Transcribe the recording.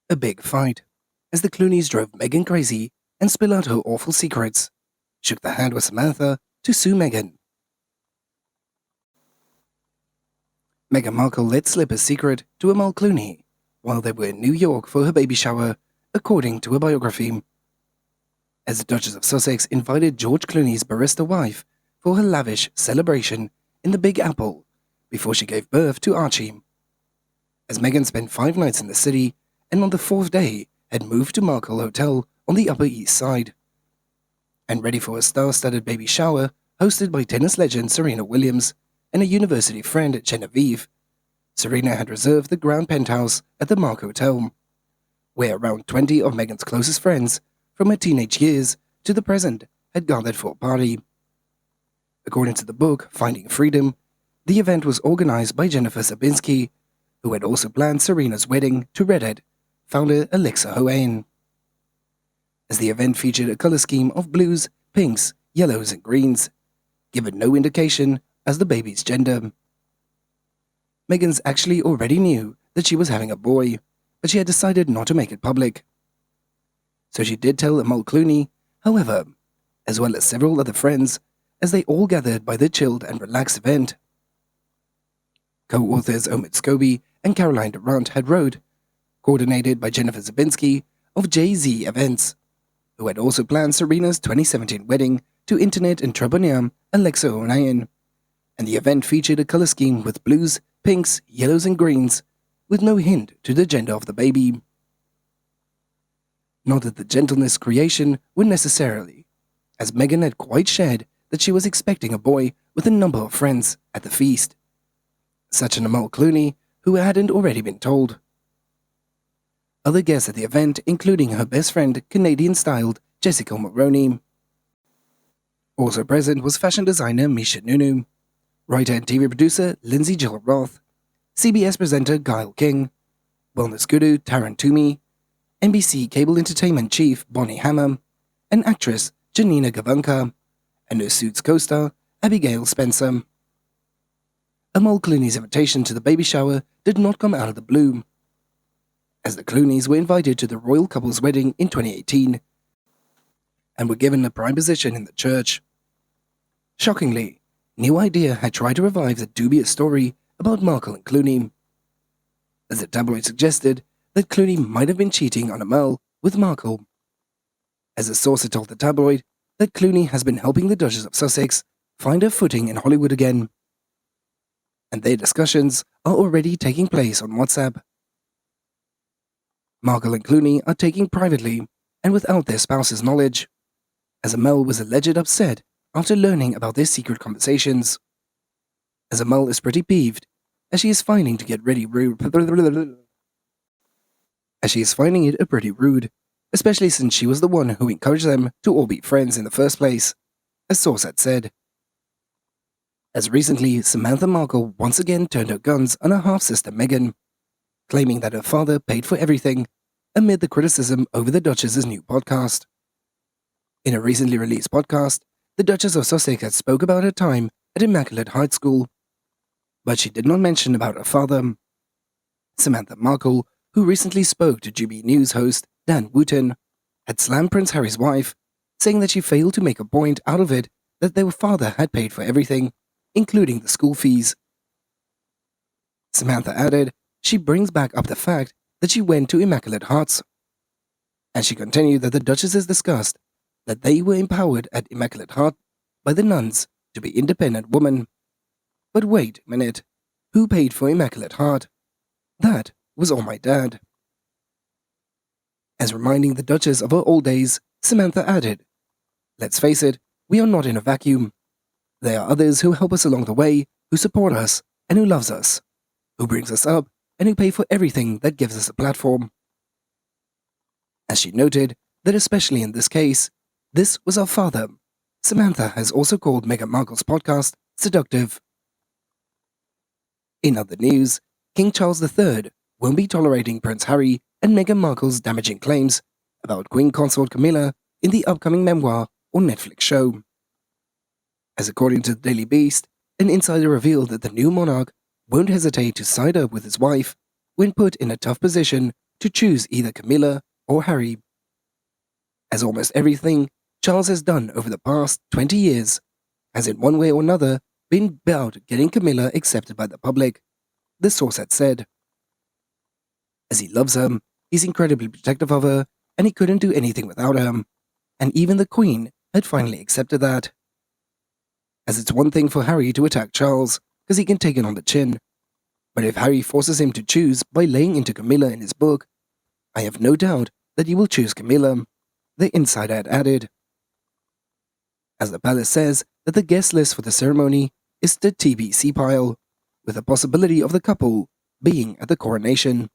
A big fight, as the Clooneys drove Meghan crazy and spill out her awful secrets, shook the hand with Samantha to sue Meghan. Meghan Markle let slip a secret to Amal Clooney while they were in New York for her baby shower, according to a biography. As the Duchess of Sussex invited George Clooney's barrister wife for her lavish celebration in the Big Apple before she gave birth to Archie. As Meghan spent 5 nights in the city and on the 4th day had moved to Markle Hotel on the Upper East Side. And ready for a star-studded baby shower hosted by tennis legend Serena Williams and a university friend Genevieve, Serena had reserved the Grand Penthouse at the Markle Hotel, where around 20 of Meghan's closest friends from her teenage years to the present had gathered for a party. According to the book Finding Freedom, the event was organized by Jennifer Zabinski, who had also planned Serena's wedding to redhead founder Alexis Ohanian. As the event featured a color scheme of blues, pinks, yellows, and greens, given no indication as the baby's gender. Meghan's actually already knew that she was having a boy, but she had decided not to make it public. So she did tell Amal Clooney, however, as well as several other friends, as they all gathered by the chilled and relaxed event. Co-authors Omid Scobie and Caroline Durant had wrote, coordinated by Jennifer Zabinski of Jay-Z Events, who had also planned Serena's 2017 wedding to internet entrepreneur Alexis Ohanian, and the event featured a color scheme with blues, pinks, yellows, and greens, with no hint to the gender of the baby. Not that the gentleness creation were necessarily, as Meghan had quite shared that she was expecting a boy with a number of friends at the feast, such an Amal Clooney who hadn't already been told. Other guests at the event including her best friend, Canadian-styled Jessica Mulroney. Also present was fashion designer Misha Nunu, writer and TV producer Lindsay Jill Roth, CBS presenter Gayle King, wellness guru Taran Toomey, NBC cable entertainment chief Bonnie Hammer, and actress Janina Gavankar, and her Suits co-star Abigail Spencer. Amal Clooney's invitation to the baby shower did not come out of the blue, as the Clooneys were invited to the royal couple's wedding in 2018 and were given a prime position in the church. Shockingly, New Idea had tried to revive the dubious story about Markle and Clooney, as the tabloid suggested that Clooney might have been cheating on Amal with Markle, as a source had told the tabloid that Clooney has been helping the Duchess of Sussex find her footing in Hollywood again, and their discussions are already taking place on WhatsApp. Markle and Clooney are taking privately and without their spouse's knowledge, as Amal was alleged upset after learning about their secret conversations, as Amal is pretty peeved as she is finding it pretty rude, especially since she was the one who encouraged them to all be friends in the first place, a source had said. As recently, Samantha Markle once again turned her guns on her half-sister Meghan, claiming that her father paid for everything amid the criticism over the Duchess's new podcast. In a recently released podcast, the Duchess of Sussex had spoke about her time at Immaculate Heart School, but she did not mention about her father. Samantha Markle, who recently spoke to GB News host Dan Wootton, had slammed Prince Harry's wife, saying that she failed to make a point out of it that their father had paid for everything, including the school fees. Samantha added she brings back up the fact that she went to Immaculate Hearts, and she continued that the Duchesses discussed that they were empowered at Immaculate Heart by the nuns to be independent women. But wait a minute, who paid for Immaculate Heart? That was all my dad. As reminding the Duchess of her old days, Samantha added, let's face it, we are not in a vacuum. There are others who help us along the way, who support us, and who loves us, who brings us up, and who pay for everything that gives us a platform. As she noted that especially in this case, this was our father. Samantha has also called Meghan Markle's podcast seductive. In other news, King Charles III won't be tolerating Prince Harry and Meghan Markle's damaging claims about Queen Consort Camilla in the upcoming memoir or Netflix show. As according to the Daily Beast, an insider revealed that the new monarch won't hesitate to side up with his wife when put in a tough position to choose either Camilla or Harry. As almost everything Charles has done over the past 20 years has in one way or another been about getting Camilla accepted by the public, the source had said. As he loves her, he's incredibly protective of her, and he couldn't do anything without her, and even the Queen had finally accepted that. As it's one thing for Harry to attack Charles, because he can take it on the chin, but if Harry forces him to choose by laying into Camilla in his book, I have no doubt that he will choose Camilla, the insider had added. As the palace says that the guest list for the ceremony is the TBC pile, with the possibility of the couple being at the coronation.